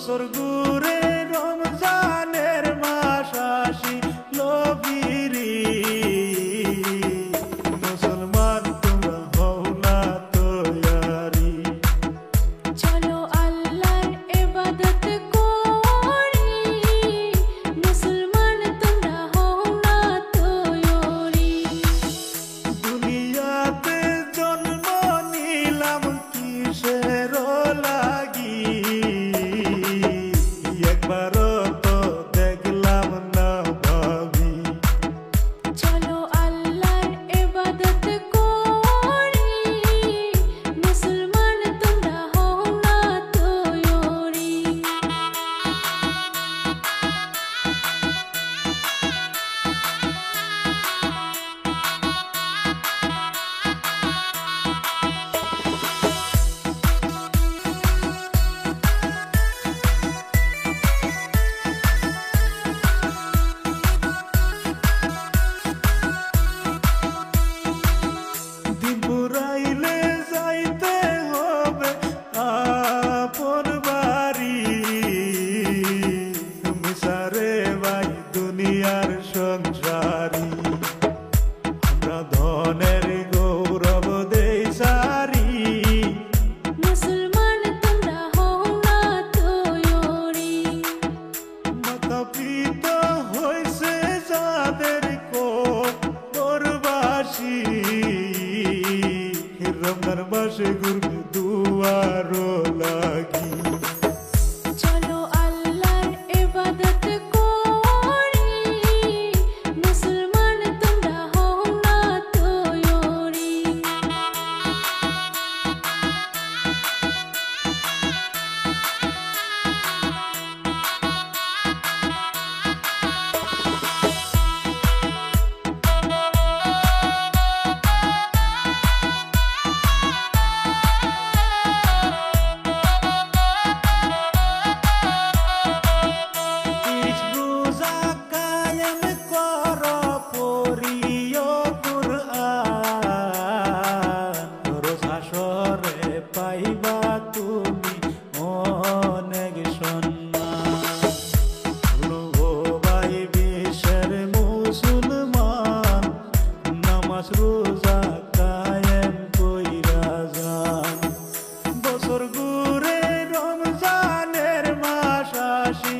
বছর ঘুরে রমজানের মাস আসিল বিরি মুসলমান তোমরা হও না তৈয়ারি চলো আল্লাহর ইবাদত করি মুসলমান তোমরা হও না তৈয়ারি দুনিয়াতে জন্ম নিলাম কিসের লাগি একবারও তো দেখলাম না ভাবি চলো আল্লাহর ইবাদত করি মুসলমান তোমরা হও না তৈয়ারি দিন ফুরাইলে যাইতে হবে আপন বাড়ি তুমি সারে ভাই দুনিয়ার সংসারী আমরা ধনের গৌরব দেই সারি মুসলমান তোমরা হও না তৈয়ারি মাতা পিতা হইছে যাদের কোরবাসী রমজান মাসে ঘুরবে দুয়ারো লাগি চলো আল্লাহর ইবাদত করি মুসলমান তোমরা হও না তৈয়ারি রোজা কায়েম কর পড়িও কুরআন রোজ হাসরে পাইবা তুমি অনেক সম্মান শুনো গো ভাই বিশ্বের মুসলমান নামাজ রোজা কায়েম কইরা যান বছর ঘুরে রমজানের মাস আসি